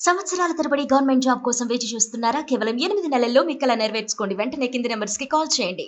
సంవత్సరాల తరబడి government job కోసం వేచి చూస్తున్నారా? కేవలం 8 నెలల్లో మీ కల నెరవేర్చుకోండి. వెంటనే కింది నంబర్స్‌కి కాల్ చేయండి.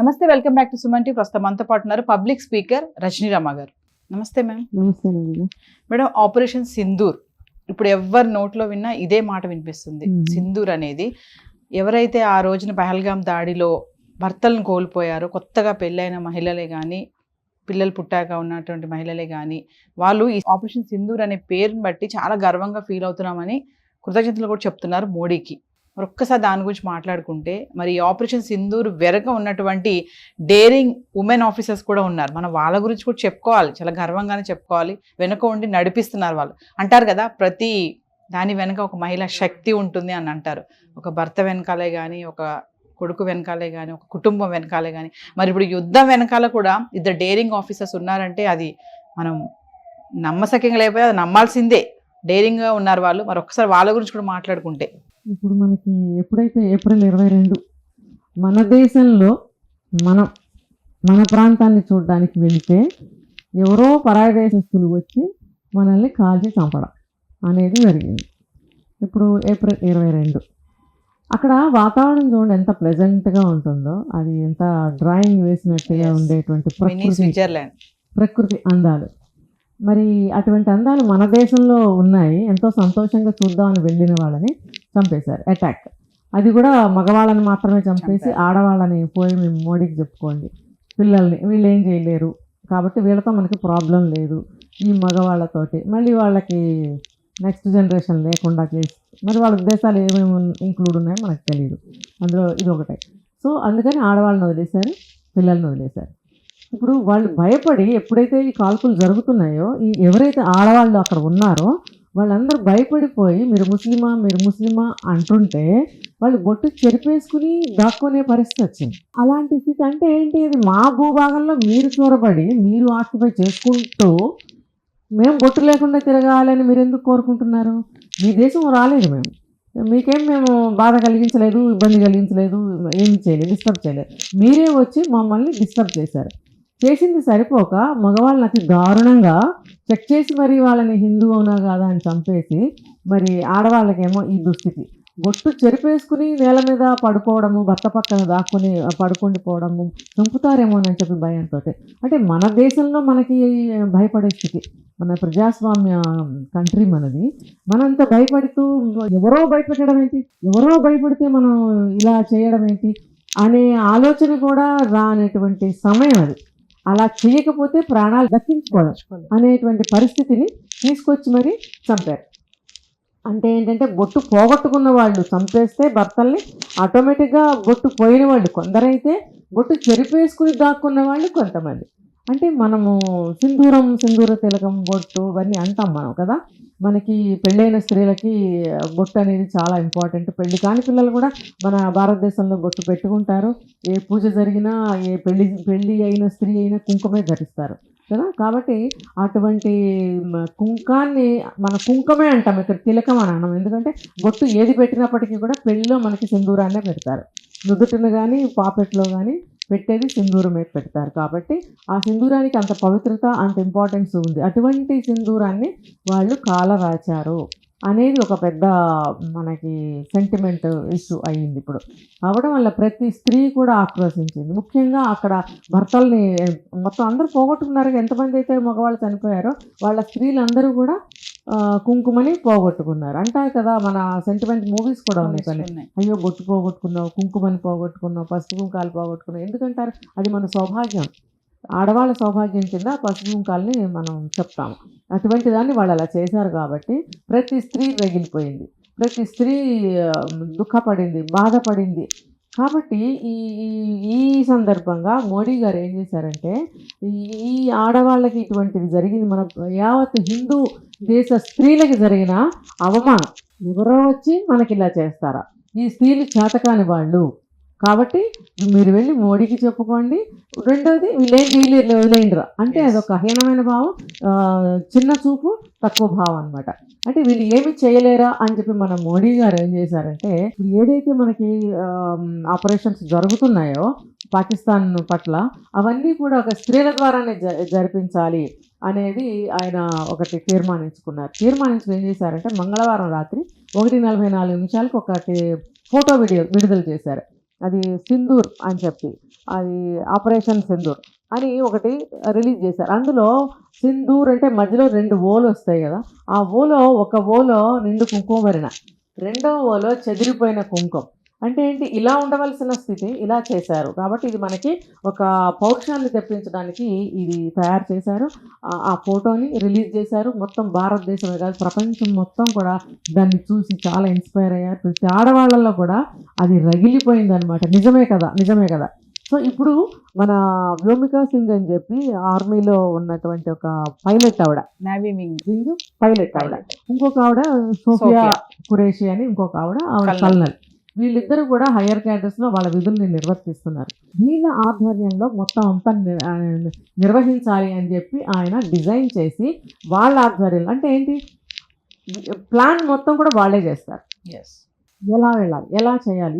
నమస్తే, welcome back to Suman TV. ప్రస్తుతం మనతో పాటు ఉన్నారు పబ్లిక్ స్పీకర్ రజనీ రామ గారు. నమస్తే మ్యామ్. నమస్తే మేడం, ఆపరేషన్ సింధూర్ ఇప్పుడు ఎవరి నోట్లో విన్నా ఇదే మాట వినిపిస్తుంది. సింధూర్ అనేది ఎవరైతే ఆ రోజున పహల్గామ్ దాడిలో భర్తలను కోల్పోయారో, కొత్తగా పెళ్ళైన మహిళలే కానీ, పిల్లలు పుట్టాక ఉన్నటువంటి మహిళలే కానీ, వాళ్ళు ఈ ఆపరేషన్ సింధూర్ అనే పేరుని బట్టి చాలా గర్వంగా ఫీల్ అవుతున్నామని కృతజ్ఞతలు కూడా చెప్తున్నారు మోడీకి. మరి ఒక్కసారి దాని గురించి మాట్లాడుకుంటే, మరి ఈ ఆపరేషన్ సింధూర్ వెనక ఉన్నటువంటి డేరింగ్ ఉమెన్ ఆఫీసర్స్ కూడా ఉన్నారు. మనం వాళ్ళ గురించి కూడా చెప్పుకోవాలి, చాలా గర్వంగానే చెప్పుకోవాలి. వెనుక ఉండి నడిపిస్తున్నారు వాళ్ళు. అంటారు కదా, ప్రతి దాని వెనక ఒక మహిళ శక్తి ఉంటుంది అని అంటారు. ఒక భర్త వెనకాలే కానీ, ఒక కొడుకు వెనకాలే కానీ, ఒక కుటుంబం వెనకాలే కానీ, మరి ఇప్పుడు యుద్ధం వెనకాల కూడా ఇద్దరు డేరింగ్ ఆఫీసర్స్ ఉన్నారంటే అది మనం నమ్మసక్యంగా లేకపోతే అది నమ్మాల్సిందే. డేరింగ్గా ఉన్నారు వాళ్ళు. మరి ఒక్కసారి వాళ్ళ గురించి కూడా మాట్లాడుకుంటే, ఇప్పుడు మనకి ఎప్పుడైతే ఏప్రిల్ 22 మన దేశంలో మన ప్రాంతాన్ని చూడడానికి వెళితే ఎవరో పరాయి దేశస్తులు వచ్చి మనల్ని కాల్చి చంపడం అనేది జరిగింది. ఇప్పుడు ఏప్రిల్ 22 అక్కడ వాతావరణం చూడండి ఎంత ప్లెజెంట్గా ఉంటుందో, అది ఎంత డ్రాయింగ్ వేసినట్టుగా ఉండేటువంటి ప్రకృతి అందాలు. మరి అటువంటి అందాలు మన దేశంలో ఉన్నాయి. ఎంతో సంతోషంగా చూద్దామని వెళ్ళిన వాళ్ళని చంపేశారు, అటాక్. అది కూడా మగవాళ్ళని మాత్రమే చంపేసి ఆడవాళ్ళని పోయి మేము మోడీకి చెప్పుకోండి, పిల్లల్ని వీళ్ళు ఏం చేయలేరు కాబట్టి వీళ్ళతో మనకి ప్రాబ్లం లేదు, ఈ మగవాళ్ళతోటి మళ్ళీ వాళ్ళకి నెక్స్ట్ జనరేషన్ లేకుండా చేసి, మరి వాళ్ళ ఉద్దేశాలు ఏమేమి ఇంక్లూడ్ ఉన్నాయో మనకు తెలియదు. అందులో ఇది ఒకటే. సో అందుకని ఆడవాళ్ళని వదిలేశారు, పిల్లల్ని వదిలేశారు. ఇప్పుడు వాళ్ళు భయపడి ఎప్పుడైతే ఈ కాల్పులు జరుగుతున్నాయో, ఈ ఎవరైతే ఆడవాళ్ళు అక్కడ ఉన్నారో వాళ్ళందరూ భయపడిపోయి మీరు ముస్లిమా అంటుంటే వాళ్ళు బొట్టు చెరిపేసుకుని దాక్కునే పరిస్థితి వచ్చింది. అలాంటి స్థితి అంటే ఏంటి? అది మా భూభాగంలో మీరు చొరబడి మీరు ఆక్యుపై చేసుకుంటూ మేము బొట్టు లేకుండా తిరగాలని మీరు ఎందుకు కోరుకుంటున్నారు? మీ దేశం రాలేదు, మేము బాధ కలిగించలేదు, ఇబ్బంది కలిగించలేదు, ఏమి చేయలేదు, డిస్టర్బ్ చేయలేదు. మీరే వచ్చి మమ్మల్ని డిస్టర్బ్ చేశారు. చేసింది సరిపోక మగవాళ్ళని అతి దారుణంగా చెక్ చేసి మరి వాళ్ళని హిందూ అవునా కాదా అని చంపేసి, మరి ఆడవాళ్ళకేమో ఈ దుస్థితి. బొట్టు చెరిపేసుకుని నేల మీద పడుకోవడము, భర్త పక్కన దాక్కుని పడుకుండిపోవడము, చంపుతారేమోనని చెప్పి భయంతో. అంటే మన దేశంలో మనకి భయపడే స్థితి. మన ప్రజాస్వామ్య కంట్రీ మనది. మనంత భయపడుతూ ఎవరో భయపెట్టడం ఏంటి, ఎవరో భయపడితే మనం ఇలా చేయడం ఏంటి అనే ఆలోచన కూడా రానటువంటి సమయం అది. అలా చేయకపోతే ప్రాణాలు దక్కించుకోవడం అనేటువంటి పరిస్థితిని తీసుకొచ్చి మరి చంపారు. అంటే ఏంటంటే బొట్టు పోగొట్టుకున్న వాళ్ళు చంపేస్తే భర్తల్ని ఆటోమేటిక్గా బొట్టు పోయిన వాళ్ళు కొందరైతే, బొట్టు చెరిపేసుకుని దాక్కున్న వాళ్ళు కొంతమంది. అంటే మనము సింధూర తిలకం బొట్టు ఇవన్నీ అంటాం మనం కదా. మనకి పెళ్ళైన స్త్రీలకి బొట్టు అనేది చాలా ఇంపార్టెంట్. పెళ్లి కాని పిల్లలు కూడా మన భారతదేశంలో బొట్టు పెట్టుకుంటారు. ఏ పూజ జరిగినా, ఏ పెళ్ళి అయిన స్త్రీ అయినా కుంకుమే ధరిస్తారు కదా. కాబట్టి అటువంటి కుంకాన్ని మన కుంకమే అంటాం, ఇక్కడ తిలకం అని అన్నాం. ఎందుకంటే బొట్టు ఏది పెట్టినప్పటికీ కూడా పెళ్ళిలో మనకి సింధూరాన్నే పెడతారు. నుదుటిని కానీ పాపెట్లో కానీ పెట్టేది సింధూరమే పెడతారు. కాబట్టి ఆ సింధూరానికి అంత పవిత్రత, అంత ఇంపార్టెన్స్ ఉంది. అటువంటి సింధూరాన్ని వాళ్ళు కాలరాచారు అనేది ఒక పెద్ద మనకి సెంటిమెంట్ ఇష్యూ అయ్యింది. ఇప్పుడు అవడం వల్ల ప్రతి స్త్రీ కూడా ఆక్రోశించింది. ముఖ్యంగా అక్కడ భర్తల్ని మొత్తం అందరూ పోగొట్టుకున్నారు. ఎంతమంది అయితే మగవాళ్ళు చనిపోయారో వాళ్ళ స్త్రీలందరూ కూడా కుంకుమని పోగొట్టుకున్నారు. అంటారు కదా, మన సెంటిమెంట్ మూవీస్ కూడా ఉన్నాయి కొన్ని. అయ్యో బొట్టు పోగొట్టుకున్నావు, కుంకుమని పోగొట్టుకున్నావు, పసుపు కుంకాలు పోగొట్టుకున్నావు. ఎందుకంటారు? అది మన సౌభాగ్యం, ఆడవాళ్ళ సౌభాగ్యం కింద పసుపు కుంకాలని మనం చెప్తాము. అటువంటి దాన్ని వాళ్ళు అలా చేశారు కాబట్టి ప్రతి స్త్రీ రగిలిపోయింది, ప్రతి స్త్రీ దుఃఖపడింది, బాధపడింది. కాబట్టి ఈ సందర్భంగా మోడీ గారు ఏం చేశారంటే, ఈ ఆడవాళ్ళకి ఇటువంటిది జరిగింది, మన యావత్ హిందూ దేశ స్త్రీలకి జరిగిన అవమానం, ఎవరో వచ్చి మనకి ఇలా చేస్తారా, ఈ స్త్రీలు చేతకాని వాళ్ళు కాబట్టి మీరు వెళ్ళి మోడీకి చెప్పుకోండి. రెండోది వీళ్ళేండ్రా అంటే అదొక హీనమైన భావం, చిన్న చూపు, తక్కువ భావం అనమాట. అంటే వీళ్ళు ఏమి చేయలేరా అని చెప్పి మన మోడీ గారు ఏం చేశారంటే, ఇప్పుడు ఏదైతే మనకి ఆపరేషన్స్ జరుగుతున్నాయో పాకిస్తాన్ పట్ల, అవన్నీ కూడా ఒక స్త్రీల ద్వారానే జరిపించాలి అనేది ఆయన ఒకటి తీర్మానించుకుని ఏం చేశారంటే, మంగళవారం రాత్రి 1:44 ఒకటి ఫోటో విడుదల చేశారు. అది సింధూర్ అని చెప్పి, అది ఆపరేషన్ సింధూర్ అని ఒకటి రిలీజ్ చేశారు. అందులో సింధూర్ అంటే మధ్యలో 2 ఓలు వస్తాయి కదా, ఆ ఒక ఓలో నిండు కుంకుమ భరిన, రెండో ఓలో చెదిరిపోయిన కుంకుమ. అంటే ఏంటి, ఇలా ఉండవలసిన స్థితి ఇలా చేశారు. కాబట్టి ఇది మనకి ఒక పౌరుషాన్ని తెప్పించడానికి ఇది తయారు చేశారు. ఆ ఫోటోని రిలీజ్ చేశారు. మొత్తం భారతదేశమే కాదు, ప్రపంచం మొత్తం కూడా దాన్ని చూసి చాలా ఇన్స్పైర్ అయ్యారు. ప్రతి ఆడవాళ్ళల్లో కూడా అది రగిలిపోయింది అనమాట. నిజమే కదా. సో ఇప్పుడు మన వ్యోమికా సింగ్ అని చెప్పి ఆర్మీలో ఉన్నటువంటి ఒక పైలట్ ఆవిడ, నేవీ వింగ్ పైలట్ ఆవిడ, ఇంకొక ఆవిడ సోఫియా ఖురేషి అని ఇంకొక ఆవిడ కల్నల్. వీళ్ళిద్దరూ కూడా హయ్యర్ క్యాడర్స్లో వాళ్ళ విధుల్ని నిర్వర్తిస్తున్నారు. వీళ్ళ ఆధ్వర్యంలో మొత్తం అంతా నిర్వహించాలి అని చెప్పి ఆయన డిజైన్ చేసి వాళ్ళ ఆధ్వర్యంలో, అంటే ఏంటి, ప్లాన్ మొత్తం కూడా వాళ్ళే చేస్తారు. ఎలా వెళ్ళాలి, ఎలా చేయాలి,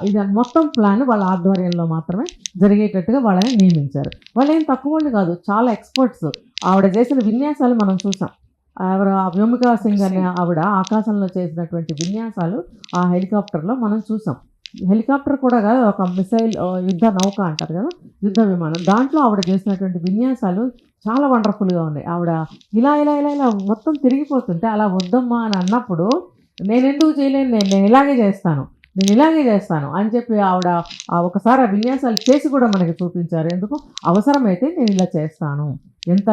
ఇది మొత్తం ప్లాన్ వాళ్ళ ఆధ్వర్యంలో మాత్రమే జరిగేటట్టుగా వాళ్ళని నియమించారు. వాళ్ళు ఏం తక్కువ వాళ్ళు కాదు, చాలా ఎక్స్పర్ట్స్. ఆవిడ చేసిన విన్యాసాలు మనం చూసాం. ఆ వ్యోమికా సింగ్ అనే ఆవిడ ఆకాశంలో చేసినటువంటి విన్యాసాలు ఆ హెలికాప్టర్లో మనం చూసాం. హెలికాప్టర్ కూడా కాదు, ఒక మిసైల్ యుద్ధ నౌక అంటారు కదా, యుద్ధ విమానం, దాంట్లో ఆవిడ చేసినటువంటి విన్యాసాలు చాలా వండర్ఫుల్గా ఉన్నాయి. ఆవిడ ఇలా ఇలా ఇలా ఇలా మొత్తం తిరిగిపోతుంటే అలా వద్దమ్మా అని అన్నప్పుడు, నేను ఎందుకు చేయలేను, నేను ఇలాగే చేస్తాను అని చెప్పి ఆవిడ ఒకసారి ఆ విన్యాసాలు చేసి కూడా మనకి చూపించారు. ఎందుకు అవసరమైతే నేను ఇలా చేస్తాను, ఎంత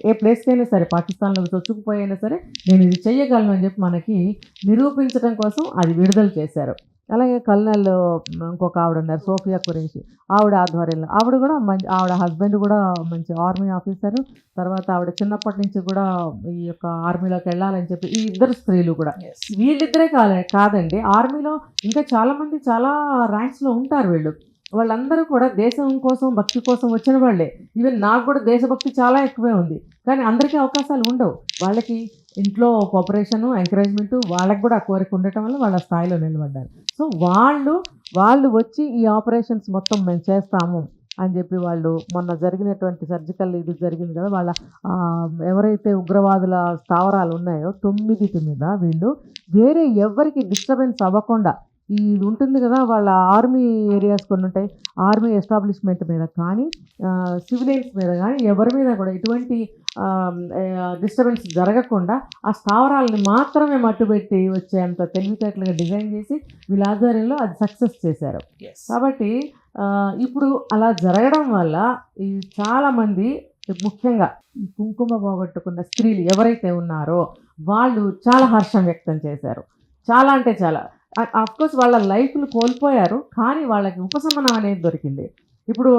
ఏ ప్లేస్కైనా సరే, పాకిస్తాన్లో చొచ్చుకుపోయినా సరే నేను ఇది చెయ్యగలను అని చెప్పి మనకి నిరూపించడం కోసం అది విడుదల చేశారు. అలాగే కల్నల్ ఇంకొక ఆవిడ ఉన్నారు, సోఫియా ఖురేషి, ఆవిడ ఆధ్వర్యంలో, ఆవిడ కూడా ఆవిడ హస్బెండ్ కూడా మంచి ఆర్మీ ఆఫీసరు. తర్వాత ఆవిడ చిన్నప్పటి నుంచి కూడా ఈ యొక్క ఆర్మీలోకి వెళ్ళాలని చెప్పి, ఈ ఇద్దరు స్త్రీలు కూడా, వీళ్ళిద్దరే కాదండి, ఆర్మీలో ఇంకా చాలామంది చాలా ర్యాంక్స్లో ఉంటారు. వాళ్ళందరూ కూడా దేశం కోసం, భక్తి కోసం వచ్చిన వాళ్ళే. ఈవెన్ నాకు కూడా దేశభక్తి చాలా ఎక్కువే ఉంది, కానీ అందరికీ అవకాశాలు ఉండవు. వాళ్ళకి ఇంట్లో కోఆపరేషను, ఎంకరేజ్మెంటు, వాళ్ళకి కూడా ఆ కోరిక ఉండటం వల్ల వాళ్ళ స్థాయిలో నిలబడ్డారు. సో వాళ్ళు వచ్చి ఈ ఆపరేషన్స్ మొత్తం మేము చేస్తాము అని చెప్పి వాళ్ళు మొన్న జరిగినటువంటి సర్జికల్ ఇది జరిగింది కదా, వాళ్ళ ఎవరైతే ఉగ్రవాదుల స్థావరాలు ఉన్నాయో 9 మీద వీళ్ళు వేరే ఎవరికి డిస్టర్బెన్స్ అవ్వకుండా, ఇది ఉంటుంది కదా వాళ్ళ ఆర్మీ ఏరియాస్ కొన్ని ఉంటాయి, ఆర్మీ ఎస్టాబ్లిష్మెంట్ మీద కానీ సివిలియన్స్ మీద కానీ ఎవరి మీద కూడా ఎటువంటి డిస్టర్బెన్స్ జరగకుండా ఆ స్థావరాలని మాత్రమే మట్టుబెట్టి వచ్చేంత తెలివితేటలుగా డిజైన్ చేసి వీళ్ళ ఆధ్వర్యంలో అది సక్సెస్ చేశారు. కాబట్టి ఇప్పుడు అలా జరగడం వల్ల ఈ చాలామంది, ముఖ్యంగా ఈ కుంకుమ పోగొట్టుకున్న స్త్రీలు ఎవరైతే ఉన్నారో వాళ్ళు చాలా హర్షం వ్యక్తం చేశారు. చాలా అంటే చాలా. అఫ్కోర్స్ వాళ్ళ లైఫ్లు కోల్పోయారు, కానీ వాళ్ళకి ఉపశమనం అనేది దొరికింది. ఇప్పుడు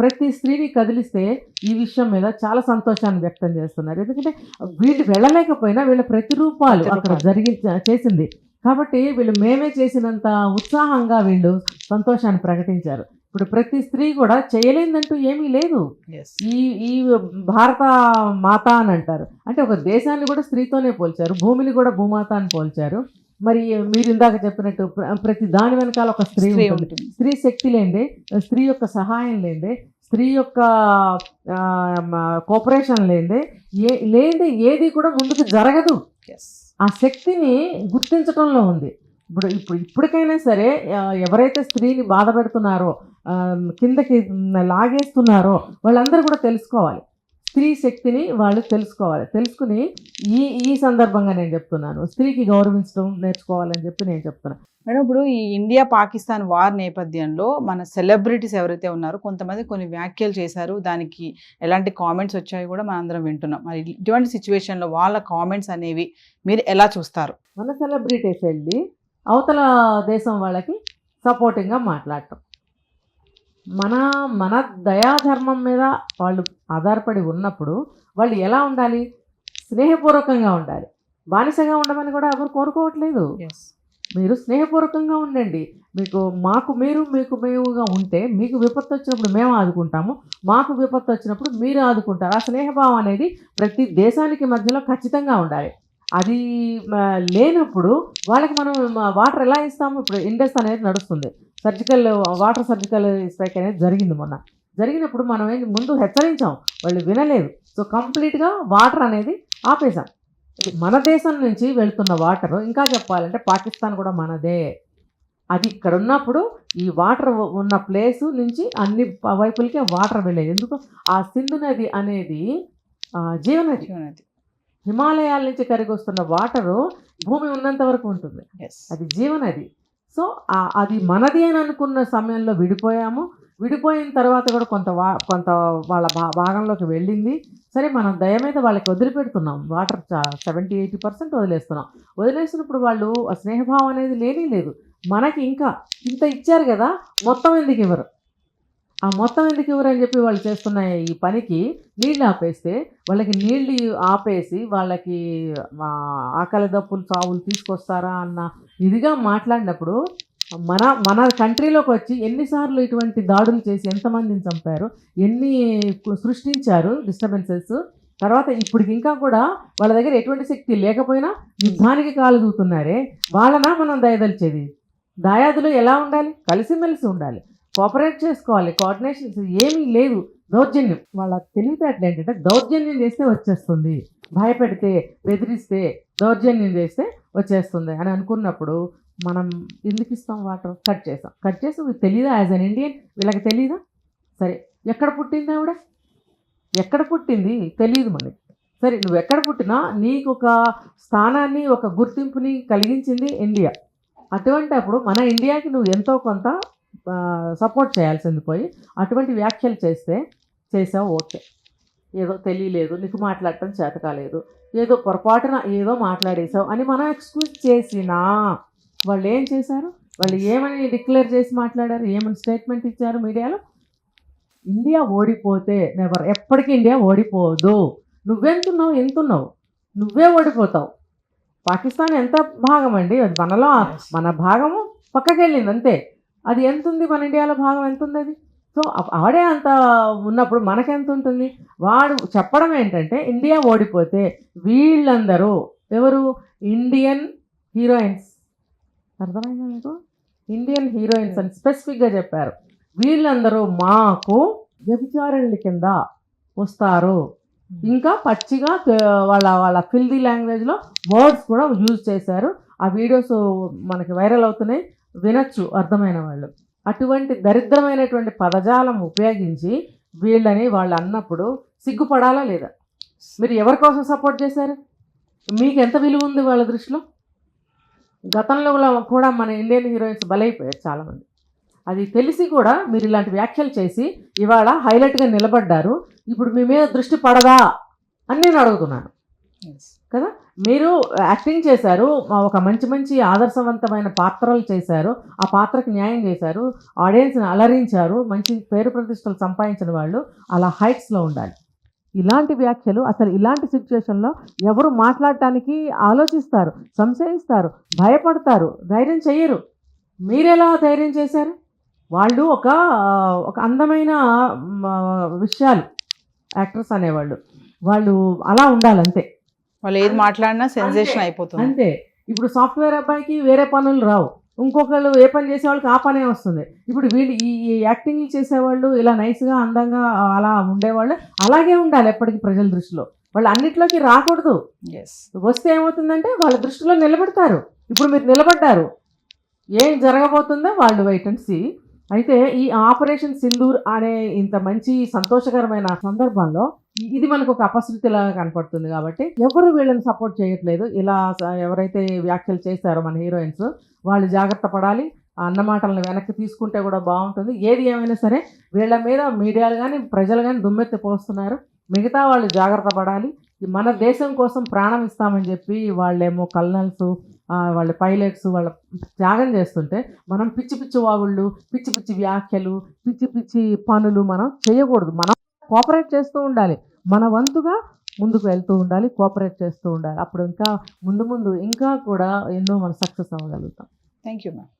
ప్రతి స్త్రీని కదిలిస్తే ఈ విషయం మీద చాలా సంతోషాన్ని వ్యక్తం చేస్తున్నారు. ఎందుకంటే వీళ్ళు వెళ్ళలేకపోయినా వీళ్ళ ప్రతిరూపాలు అక్కడ చేసింది కాబట్టి వీళ్ళు మేమే చేసినంత ఉత్సాహంగా వీళ్ళు సంతోషాన్ని ప్రకటించారు. ఇప్పుడు ప్రతి స్త్రీ కూడా చేయలేదంటూ ఏమీ లేదు. ఈ భారత మాత అని అంటారు, అంటే ఒక దేశాన్ని కూడా స్త్రీతోనే పోల్చారు, భూమిని కూడా భూమాత అని పోల్చారు. మరి మీరు ఇందాక చెప్పినట్టు ప్రతి దాని వెనకాల ఒక స్త్రీ ఉంటుంది. స్త్రీ శక్తి లేదే, స్త్రీ యొక్క సహాయం లేదే, స్త్రీ యొక్క కోఆపరేషన్ లేదే ఏది కూడా ముందుకు జరగదు. ఆ శక్తిని గుర్తించడంలో ఉంది. ఇప్పటికైనా సరే ఎవరైతే స్త్రీని బాధ పెడుతున్నారో, కిందకి లాగేస్తున్నారో వాళ్ళందరూ కూడా తెలుసుకోవాలి, స్త్రీ శక్తిని వాళ్ళు తెలుసుకుని ఈ సందర్భంగా నేను చెప్తున్నాను, స్త్రీకి గౌరవించడం నేర్చుకోవాలని చెప్పి నేను చెప్తున్నాను. మేడం, ఇప్పుడు ఈ ఇండియా పాకిస్తాన్ వార్ నేపథ్యంలో మన సెలబ్రిటీస్ ఎవరైతే ఉన్నారో కొంతమంది కొన్ని వ్యాఖ్యలు చేశారు, దానికి ఎలాంటి కామెంట్స్ వచ్చాయి కూడా మనందరం వింటున్నాం. మరి ఇటువంటి సిచ్యువేషన్లో వాళ్ళ కామెంట్స్ అనేవి మీరు ఎలా చూస్తారు? మన సెలబ్రిటీస్ వెళ్ళి అవతల దేశం వాళ్ళకి సపోర్టింగ్గా మాట్లాడటం, మన దయాధర్మం మీద వాళ్ళు ఆధారపడి ఉన్నప్పుడు వాళ్ళు ఎలా ఉండాలి, స్నేహపూర్వకంగా ఉండాలి. బానిసగా ఉండమని కూడా ఎవరు కోరుకోవట్లేదు. మీరు స్నేహపూర్వకంగా ఉండండి. మాకు మీరు మీకు మేముగా ఉంటే మీకు విపత్తు వచ్చినప్పుడు మేము ఆదుకుంటాము, మాకు విపత్తు వచ్చినప్పుడు మీరు ఆదుకుంటారు. ఆ స్నేహభావం అనేది ప్రతి దేశానికి మధ్యలో ఖచ్చితంగా ఉండాలి. అది లేనప్పుడు వాళ్ళకి మనం వాటర్ ఎలా ఇస్తాము? ఇప్పుడు ఇండస్ అనేది నడుస్తుంది, వాటర్ సర్జికల్ స్ట్రైక్ అనేది జరిగింది మొన్న. జరిగినప్పుడు మనం ముందు హెచ్చరించాం, వాళ్ళు వినలేదు. సో కంప్లీట్గా వాటర్ అనేది ఆపేశాం. మన దేశం నుంచి వెళ్తున్న వాటర్, ఇంకా చెప్పాలంటే పాకిస్తాన్ కూడా మనదే. అది ఇక్కడ ఉన్నప్పుడు ఈ వాటర్ ఉన్న ప్లేసు నుంచి అన్ని వైపులకే వాటర్ వెళ్ళేది. ఎందుకు? ఆ సింధు నది అనేది జీవనది. హిమాలయాల నుంచి కరిగొస్తున్న వాటరు భూమి ఉన్నంత వరకు ఉంటుంది, అది జీవనది. సో అది మనది అని అనుకున్న సమయంలో విడిపోయాము. విడిపోయిన తర్వాత కూడా కొంత వాళ్ళ భాగంలోకి వెళ్ళింది. సరే, మనం దయ మీద వాళ్ళకి వదిలిపెడుతున్నాం, వాటర్ 70-80% వదిలేస్తున్నాం. వదిలేసినప్పుడు వాళ్ళు ఆ స్నేహభావం అనేది లేదు. మనకి ఇంకా ఇంత ఇచ్చారు కదా, మొత్తం ఎందుకు ఇవ్వరు? ఆ మొత్తం ఎందుకు ఇవ్వరు అని చెప్పి వాళ్ళు చేస్తున్న ఈ పనికి నీళ్ళు ఆపేస్తే, వాళ్ళకి నీళ్ళు ఆపేసి వాళ్ళకి ఆకలి దప్పులు చావులు తీసుకొస్తారా అన్న ఇదిగా మాట్లాడినప్పుడు, మన కంట్రీలోకి వచ్చి ఎన్నిసార్లు ఇటువంటి దాడులు చేసి ఎంతమందిని చంపారు, ఎన్ని సృష్టించారు డిస్టర్బెన్సెస్. తర్వాత ఇప్పటికి ఇంకా కూడా వాళ్ళ దగ్గర ఎటువంటి శక్తి లేకపోయినా యుద్ధానికి కాలు దూతున్నారే, వాళ్ళనా మనం దయదలిచేది? దాయాదులు ఎలా ఉండాలి? కలిసిమెలిసి ఉండాలి, కోఆపరేట్ చేసుకోవాలి. కోఆర్డినేషన్ ఏమీ లేదు, దౌర్జన్యం. వాళ్ళ తెలివితేటలు ఏంటంటే దౌర్జన్యం చేస్తే వచ్చేస్తుంది, భయపెడితే బెదిరిస్తే దౌర్జన్యం చేస్తే వచ్చేస్తుంది అని అనుకున్నప్పుడు మనం ఎందుకు ఇస్తాం వాటర్? కట్ చేసి మీకు తెలీదా? యాజ్ అన్ ఇండియన్ వీళ్ళకి తెలీదా? సరే, ఎక్కడ పుట్టింది ఆవిడ? ఎక్కడ పుట్టింది తెలియదు మనకి. సరే, నువ్వు ఎక్కడ పుట్టినా నీకు ఒక స్థానాన్ని, ఒక గుర్తింపుని కలిగించింది ఇండియా. అటువంటి అప్పుడు మన ఇండియాకి నువ్వు ఎంతో కొంత సపోర్ట్ చేయాల్సింది పోయి అటువంటి వ్యాఖ్యలు చేసావు, ఓకే. ఏదో తెలియలేదు, నీకు మాట్లాడటం చేత కాలేదు, ఏదో పొరపాటున ఏదో మాట్లాడేసావు అని మనం ఎక్స్క్యూజ్ చేసినా వాళ్ళు ఏం చేశారు? వాళ్ళు ఏమని డిక్లేర్ చేసి మాట్లాడారు? ఏమని స్టేట్మెంట్ ఇచ్చారు మీడియాలో? ఇండియా ఓడిపోతే ఎప్పటికీ ఇండియా ఓడిపోదు, ఎంతున్నావు, నువ్వే ఓడిపోతావు. పాకిస్తాన్ ఎంత భాగం అండి, అది మనలో మన భాగము పక్కకి వెళ్ళింది అంతే. అది ఎంత ఉంది? మన ఇండియాలో భాగం ఎంత ఉంది అది? సో ఆడే అంత ఉన్నప్పుడు మనకెంత ఉంటుంది? వాడు చెప్పడం ఏంటంటే ఇండియా ఓడిపోతే వీళ్ళందరూ ఎవరు? Indian heroines. అర్థమైందా మీకు? ఇండియన్ హీరోయిన్స్ అని స్పెసిఫిక్గా చెప్పారు. వీళ్ళందరూ మాకు వ్యభిచారుల కింద వస్తారు. ఇంకా పచ్చిగా వాళ్ళ ఫిల్దీ లాంగ్వేజ్లో వర్డ్స్ కూడా యూజ్ చేశారు. ఆ వీడియోస్ మనకి వైరల్ అవుతున్నాయి, వినొచ్చు అర్థమైన వాళ్ళు. అటువంటి దరిద్రమైనటువంటి పదజాలం ఉపయోగించి వీళ్ళని వాళ్ళు అన్నప్పుడు సిగ్గుపడాలా లేదా? మీరు ఎవరి కోసం సపోర్ట్ చేశారు? మీకు ఎంత విలువ ఉంది వాళ్ళ దృష్టిలో? గతంలో కూడా మన ఇండియన్ హీరోయిన్స్ బలైపోయారు చాలామంది. అది తెలిసి కూడా మీరు ఇలాంటి వ్యాఖ్యలు చేసి ఇవాళ హైలైట్గా నిలబడ్డారు. ఇప్పుడు మీ మీద దృష్టి పడదా అని నేను అడుగుతున్నాను కదా. మీరు యాక్టింగ్ చేశారు, ఒక మంచి ఆదర్శవంతమైన పాత్రలు చేశారు, ఆ పాత్రకు న్యాయం చేశారు, ఆడియన్స్ని అలరించారు, మంచి పేరు ప్రతిష్టలు సంపాదించిన వాళ్ళు అలా హైట్స్లో ఉండాలి. ఇలాంటి వ్యాఖ్యలు అసలు ఇలాంటి సిచ్యువేషన్లో ఎవరు మాట్లాడటానికి ఆలోచిస్తారు, సంశయిస్తారు, భయపడతారు, ధైర్యం చెయ్యరు. మీరెలా ధైర్యం చేశారు? వాళ్ళు ఒక అందమైన విషయాలు, యాక్టర్స్ అనేవాళ్ళు వాళ్ళు అలా ఉండాలి అంతే. వాళ్ళు ఏది మాట్లాడినా సెన్సేషన్ అయిపోతుంది అంతే. ఇప్పుడు సాఫ్ట్వేర్ అబ్బాయికి వేరే పనులు రావు, ఇంకొకళ్ళు ఏ పని చేసేవాళ్ళకి ఆ పనే వస్తుంది. ఇప్పుడు వీళ్ళు ఈ యాక్టింగ్ చేసేవాళ్ళు ఇలా నైస్గా అందంగా అలా ఉండేవాళ్ళు అలాగే ఉండాలి ఎప్పటికీ ప్రజల దృష్టిలో. వాళ్ళు అన్నిట్లోకి రాకూడదు. వస్తే ఏమవుతుందంటే వాళ్ళ దృష్టిలో నిలబెడతారు. ఇప్పుడు మీరు నిలబడ్డారు, ఏం జరగబోతుందో వాళ్ళు వెయిట్ అండ్ సీ. అయితే ఈ ఆపరేషన్ సింధూర్ అనే ఇంత మంచి సంతోషకరమైన సందర్భంలో ఇది మనకు ఒక అపశృతిలాగా కనపడుతుంది. కాబట్టి ఎవరు వీళ్ళని సపోర్ట్ చేయట్లేదు. ఇలా ఎవరైతే వ్యాఖ్యలు చేశారో మన హీరోయిన్స్ వాళ్ళు జాగ్రత్త పడాలి. ఆ అన్నమాటలను వెనక్కి తీసుకుంటే కూడా బాగుంటుంది. ఏది ఏమైనా సరే వీళ్ళ మీద మీడియాలు కానీ ప్రజలు కానీ దుమ్మెత్తి పోస్తున్నారు. మిగతా వాళ్ళు జాగ్రత్త పడాలి. మన దేశం కోసం ప్రాణం ఇస్తామని చెప్పి వాళ్ళేమో కల్నల్స్, వాళ్ళ పైలట్స్ వాళ్ళ త్యాగం చేస్తుంటే మనం పిచ్చి వాగుళ్ళు, పిచ్చి వ్యాఖ్యలు, పిచ్చి పనులు మనం చేయకూడదు. మనం కోఆపరేట్ చేస్తూ ఉండాలి, మన వంతుగా ముందుకు వెళ్తూ ఉండాలి, కోఆపరేట్ చేస్తూ ఉండాలి. అప్పుడు ఇంకా ముందు ఇంకా కూడా ఎన్నో మనం సక్సెస్ అవ్వగలుగుతాం. Thank you ma'am.